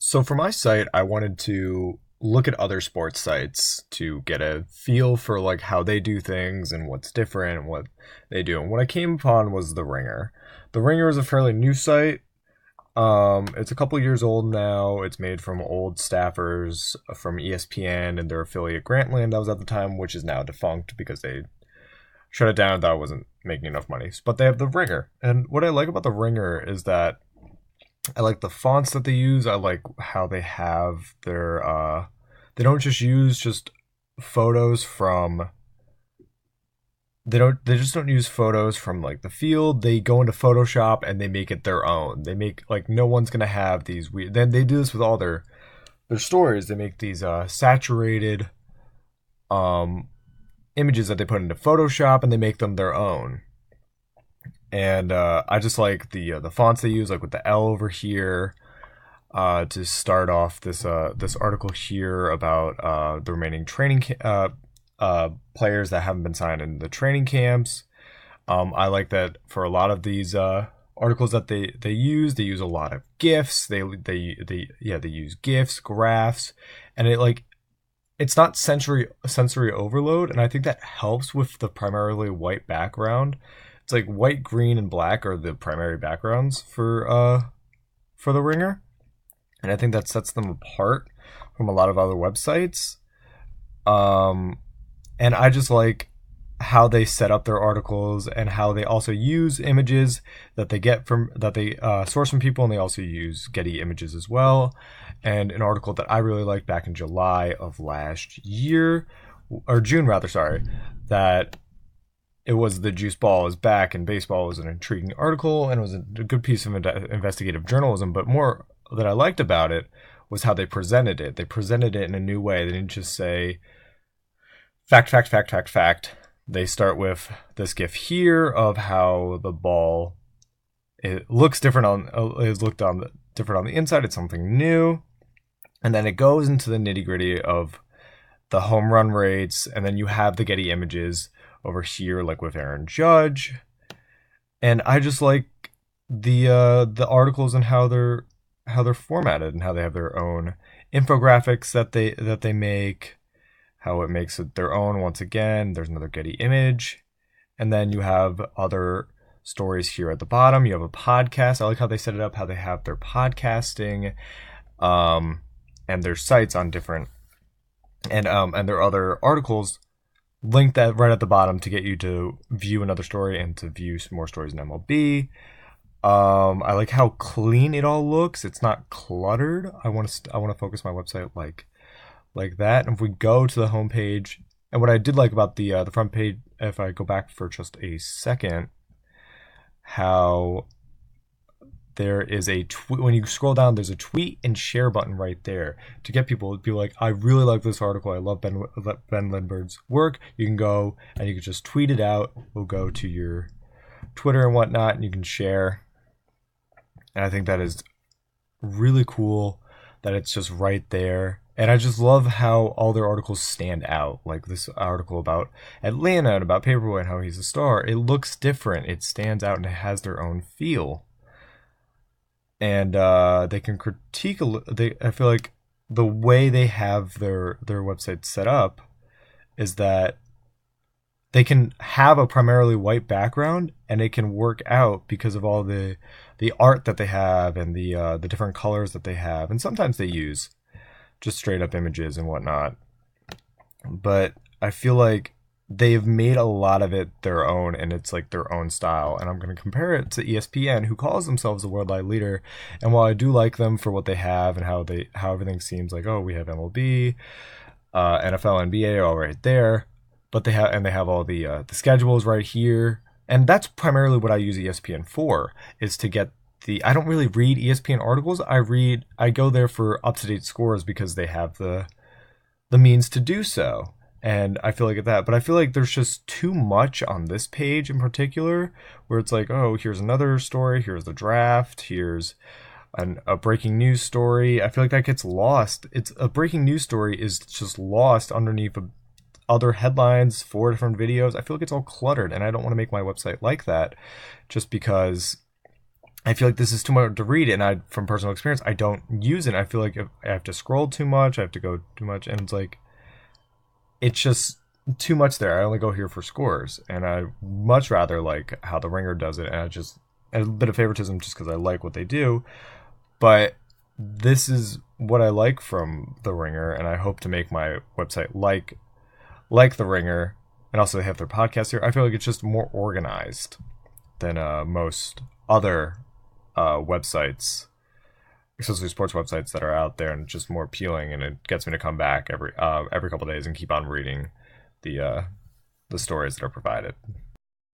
So for my site, I wanted to look at other sports sites to get a feel for like how they do things and what's different and what they do. And what I came upon was The Ringer. The Ringer is a fairly new site. It's a couple years old now. It's made from old staffers from ESPN and their affiliate Grantland that was at the time, which is now defunct because they shut it down and thought it wasn't making enough money. But they have The Ringer. And what I like about The Ringer is that I like the fonts that they use. I like how they have their they don't just use just photos from they just don't use photos from like the field. They go into Photoshop and they make it their own. They make like no one's going to have these weird. Then they do this with all their stories. They make these saturated um images that they put into Photoshop and they make them their own. And I just like the fonts they use, like with the L over here, to start off this article here about the remaining players that haven't been signed in the training camps. I like that for a lot of these articles that they use a lot of GIFs. They use GIFs, graphs, and it's not sensory overload, and I think that helps with the primarily white background. It's like white, green, and black are the primary backgrounds for the Ringer, and I think that sets them apart from a lot of other websites. And I just like how they set up their articles and how they also use images that they source from people, and they also use Getty images as well. And an article that I really liked back in July of last year, or June rather, sorry, that it was "The Juice Ball is Back in Baseball" was an intriguing article, and it was a good piece of investigative journalism. But more that I liked about it was how they presented it. They presented it in a new way. They didn't just say fact, fact, fact, fact, fact. They start with this GIF here of how the ball it looks different different on the inside. It's something new, and then it goes into the nitty gritty of the home run rates, and then you have the Getty images over here, like with Aaron Judge. And I just like the articles and how they're formatted and how they have their own infographics that they make, how it makes it their own. Once again, there's another Getty image, and then you have other stories here at the bottom. You have a podcast. I like how they set it up, how they have their podcasting and their sites on different and their other articles linked that right at the bottom to get you to view another story and to view some more stories in MLB. I like how clean it all looks. It's not cluttered. I want to focus my website like that. And if we go to the homepage, and what I did like about the front page, if I go back for just a second, how there is when you scroll down, there's a tweet and share button right there to get people to be like, I really like this article. I love Ben Lindbergh's work. You can go and you can just tweet it out. We'll go to your Twitter and whatnot, and you can share. And I think that is really cool that it's just right there. And I just love how all their articles stand out. Like this article about Atlanta and about Paperboy and how he's a star. It looks different. It stands out and it has their own feel. And they can critique I feel like the way they have their website set up is that they can have a primarily white background, and it can work out because of all the art that they have and the different colors that they have. And sometimes they use just straight up images and whatnot. But I feel like they've made a lot of it their own, and it's like their own style. And I'm going to compare it to ESPN, who calls themselves a worldwide leader. And while I do like them for what they have and how everything seems like, oh, we have MLB, NFL, NBA are all right there, but they have all the schedules right here. And that's primarily what I use ESPN for, is to get I don't really read ESPN articles. I go there for up-to-date scores because they have the means to do so. And I feel like that, but I feel like there's just too much on this page in particular, where it's like, oh, here's another story, here's the draft, here's a breaking news story. I feel like that gets lost. It's a breaking news story is just lost underneath other headlines, 4 different videos. I feel like it's all cluttered, and I don't want to make my website like that, just because I feel like this is too much to read, and I, from personal experience, I don't use it. I feel like if I have to scroll too much, I have to go too much, and it's like it's just too much there. I only go here for scores, and I much rather like how the Ringer does it, and I just a bit of favoritism just because I like what they do. But this is what I like from the Ringer, and I hope to make my website like the Ringer, and also they have their podcast here. I feel like it's just more organized than most other websites, especially sports websites that are out there, and just more appealing. And it gets me to come back every couple of days and keep on reading the uh, the stories that are provided.